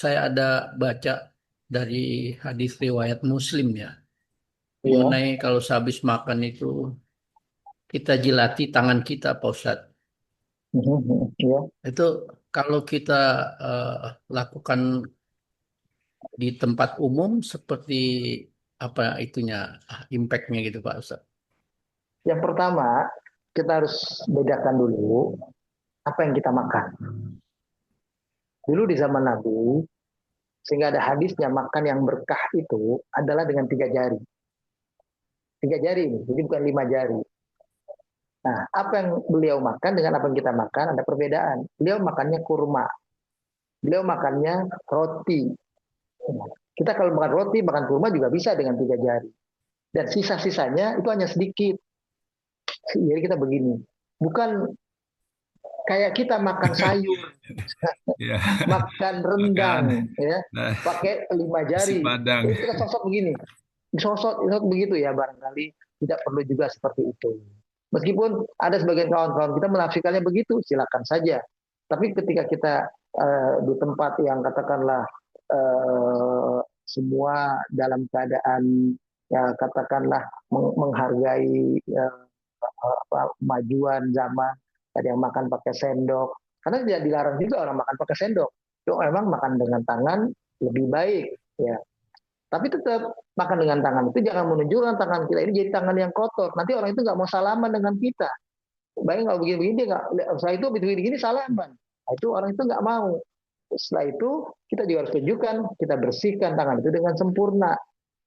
Saya ada baca dari hadis riwayat Muslim ya, Iya. mengenai kalau sehabis makan itu kita jilati tangan kita, Pak Ustadz. Iya. Itu kalau kita eh, lakukan di tempat umum seperti apa itunya, impactnya gitu, Pak Ustadz. Yang pertama, kita harus bedakan dulu apa yang kita makan. Dulu di zaman Nabi, sehingga ada hadisnya makan yang berkah itu adalah dengan 3 jari. 3 jari ini, jadi bukan 5 jari. Nah, apa yang beliau makan dengan apa yang kita makan ada perbedaan. Beliau makannya kurma, beliau makannya roti. Kita kalau makan roti, makan kurma juga bisa dengan 3 jari. Dan sisa-sisanya itu hanya sedikit. Jadi kita begini, bukan kayak kita makan sayur, Ya, makan rendang, makan. ya, Nah, pakai 5 jari. nasi Padang. Terus kita sosok begini, disosot begitu ya, barangkali tidak perlu juga seperti itu. Meskipun ada sebagian kawan-kawan kita menafsirkannya begitu, silakan saja. Tapi ketika kita di tempat yang katakanlah semua dalam keadaan ya katakanlah menghargai kemajuan zaman, ada yang makan pakai sendok, karena tidak dilarang juga orang makan pakai sendok. Itu memang makan dengan tangan lebih baik, ya. Tapi tetap makan dengan tangan itu jangan menunjukkan tangan kita ini jadi tangan yang kotor. Nanti orang itu nggak mau salaman dengan kita. Bayang kalau begini-begini dia nggak. Setelah itu begini-begini salaman. Nah, itu orang itu nggak mau. Setelah itu kita juga harus tunjukkan kita bersihkan tangan itu dengan sempurna.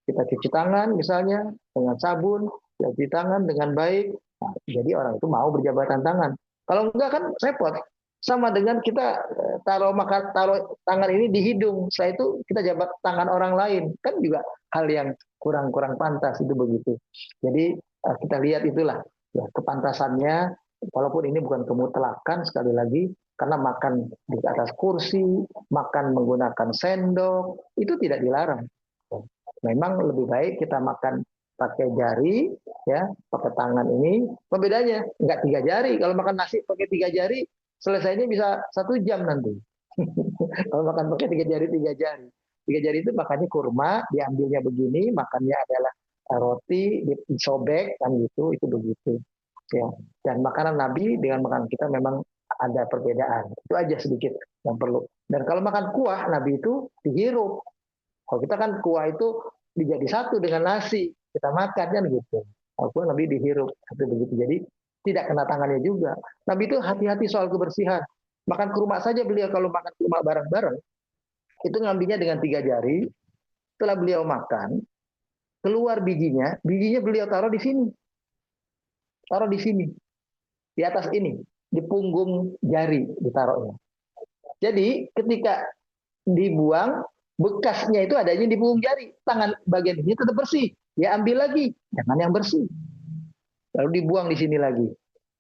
Kita cuci tangan misalnya dengan sabun, kita cuci tangan dengan baik. Nah, jadi orang itu mau berjabatan tangan. Kalau enggak kan repot. Sama dengan kita taruh tangan ini di hidung, setelah itu kita jabat tangan orang lain, kan juga hal yang kurang-kurang pantas itu begitu. Jadi kita lihat itulah ya, kepantasannya, walaupun ini bukan kemutlakan sekali lagi, karena makan di atas kursi, makan menggunakan sendok, itu tidak dilarang. Memang lebih baik kita makan pakai jari, ya, pakai tangan ini. Pembedanya nggak 3 jari. Kalau makan nasi pakai 3 jari, selesainya bisa 1 jam nanti. Kalau makan pakai 3 jari, 3 jari. 3 jari itu makannya kurma, diambilnya begini, makannya adalah roti, disobek, kan gitu, itu begitu. Ya. Dan makanan Nabi dengan makanan kita memang ada perbedaan. Itu aja sedikit yang perlu. Dan kalau makan kuah, Nabi itu dihirup. Kalau kita kan kuah itu dijadi satu dengan nasi, kita makan kan gitu. Kalau kuah Nabi dihirup, itu begitu. Jadi tidak kena tangannya juga. Nabi itu hati-hati soal kebersihan. Makan kurma saja beliau kalau makan kurma bareng-bareng, itu ngambilnya dengan 3 jari. Setelah beliau makan, keluar bijinya, bijinya beliau taruh di sini, di atas ini, di punggung jari ditaruhnya. Jadi ketika dibuang, bekasnya itu adanya di punggung jari. Tangan bagian ini tetap bersih. Ya ambil lagi, jangan yang bersih. Lalu dibuang di sini lagi.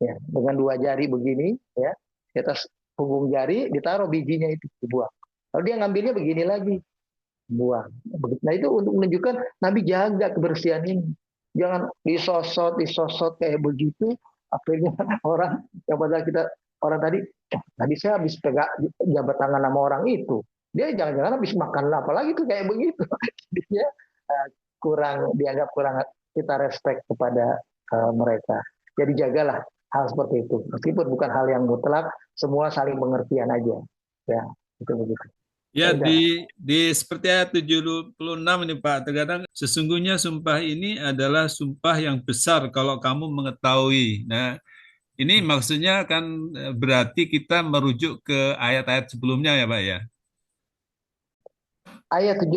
Ya, dengan 2 jari begini, ya, di atas punggung jari ditaruh bijinya itu dibuang. Lalu dia ngambilnya begini lagi, buang. Nah itu untuk menunjukkan Nabi jaga kebersihan ini. Jangan disosot kayak begitu. Akhirnya orang yang pada kita orang tadi saya habis pegang jabat tangan sama orang itu. Dia jangan-jangan habis makan apa lagi tuh kayak begitu. Dia kurang dianggap kurang kita respect kepada mereka. Jadi jagalah hal seperti itu. Meskipun bukan hal yang mutlak, semua saling pengertian aja. Ya, itu begitu. Ya, Ya di udah. seperti ayat 76 ini Pak, terkadang sesungguhnya sumpah ini adalah sumpah yang besar kalau kamu mengetahui. Nah, ini maksudnya kan berarti kita merujuk ke ayat-ayat sebelumnya ya Pak ya. Ayat 76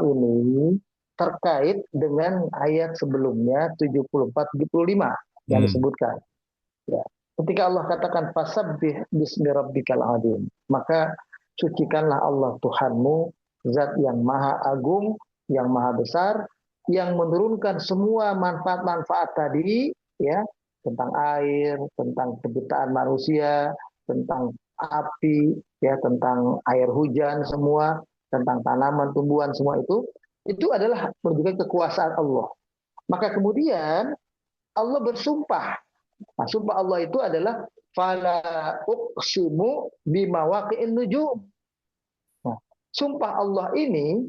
ini terkait dengan ayat sebelumnya 74-75 yang Hmm. disebutkan. Ya. Ketika Allah katakan fasabbih bismi rabbikal azim, maka sucikanlah Allah Tuhanmu, zat yang maha agung, yang maha besar, yang menurunkan semua manfaat-manfaat tadi, ya, tentang air, tentang penciptaan manusia, tentang api, ya, tentang air hujan semua, tentang tanaman, tumbuhan semua itu adalah menunjukkan kekuasaan Allah. Maka kemudian Allah bersumpah. Nah, sumpah Allah itu adalah fala uqsimu bimawaqi'in nujum. Nah, sumpah Allah ini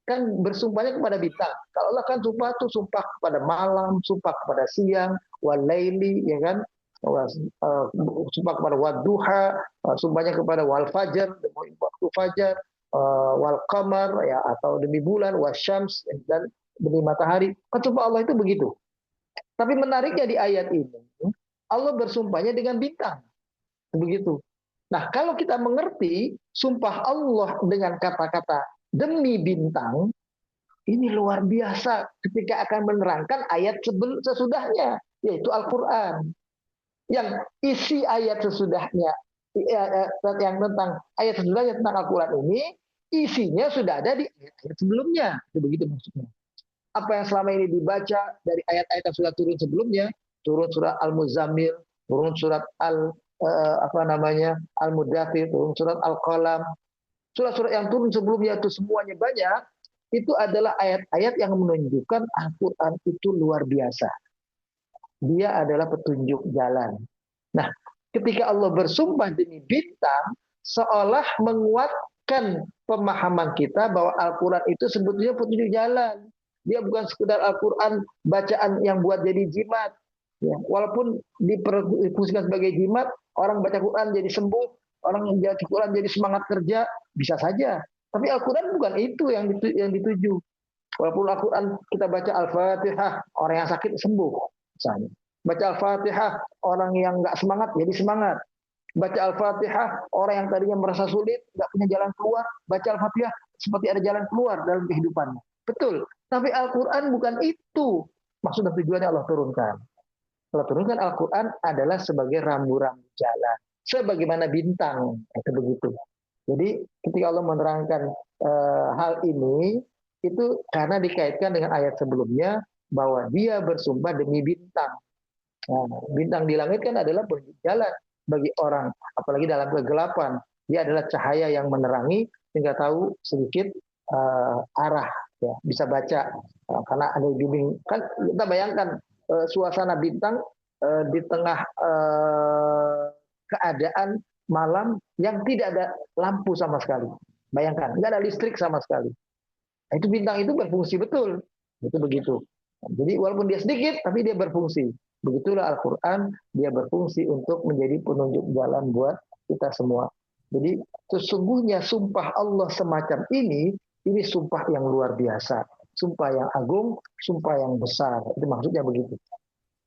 kan bersumpahnya kepada bintang. Kalau Allah kan sumpah tuh sumpah kepada malam, sumpah kepada siang, walaili, ya kan? Sumpah kepada wadduha, sumpahnya kepada wal fajar, demi waktu fajar, wal qamar, ya, atau demi bulan, wasyams, dan demi matahari. Kan sumpah Allah itu begitu. Tapi menariknya di ayat ini, Allah bersumpahnya dengan bintang. Begitu. Nah, kalau kita mengerti sumpah Allah dengan kata-kata demi bintang, ini luar biasa ketika akan menerangkan ayat sesudahnya, yaitu Al-Quran. Yang isi ayat sesudahnya, yang tentang ayat sesudahnya tentang Al-Quran ini, isinya sudah ada di ayat sebelumnya. Begitu maksudnya. Apa yang selama ini dibaca dari ayat-ayat yang sudah turun sebelumnya, turun surat Al-Muzammil, turun surat Al-Mudaththir, turun surat Al-Qalam, surat-surat yang turun sebelumnya itu semuanya banyak, itu adalah ayat-ayat yang menunjukkan Al-Quran itu luar biasa. Dia adalah petunjuk jalan. Nah, ketika Allah bersumpah demi bintang, seolah menguatkan pemahaman kita bahwa Al-Quran itu sebetulnya petunjuk jalan. Dia bukan sekedar Al-Quran bacaan yang buat jadi jimat. Ya, walaupun difungsikan sebagai jimat, orang baca Quran jadi sembuh, orang baca Quran jadi semangat kerja, bisa saja. Tapi Al-Quran bukan itu yang dituju. Walaupun Al-Quran kita baca Al-Fatihah, orang yang sakit sembuh. Misalnya. Baca Al-Fatihah, orang yang nggak semangat jadi semangat. Baca Al-Fatihah, orang yang tadinya merasa sulit, nggak punya jalan keluar, baca Al-Fatihah seperti ada jalan keluar dalam kehidupannya. Betul. Tapi Al-Quran bukan itu. Maksud dan tujuannya Allah turunkan. Allah turunkan Al-Quran adalah sebagai rambu-rambu jalan. Sebagaimana bintang. Itu begitu. Jadi ketika Allah menerangkan hal ini, itu karena dikaitkan dengan ayat sebelumnya, bahwa dia bersumpah demi bintang. Nah, bintang di langit kan adalah penunjuk jalan bagi orang, apalagi dalam kegelapan. Dia adalah cahaya yang menerangi sehingga tahu sedikit arah, ya, bisa baca karena ada bimbing. Kan kita bayangkan suasana bintang di tengah keadaan malam yang tidak ada lampu sama sekali. Bayangkan, nggak ada listrik sama sekali. Nah, itu bintang itu berfungsi betul. Itu begitu. Jadi walaupun dia sedikit, tapi dia berfungsi. Begitulah Al-Quran, dia berfungsi untuk menjadi penunjuk jalan buat kita semua. Jadi sesungguhnya sumpah Allah semacam ini sumpah yang luar biasa. Sumpah yang agung, sumpah yang besar. Itu maksudnya begitu.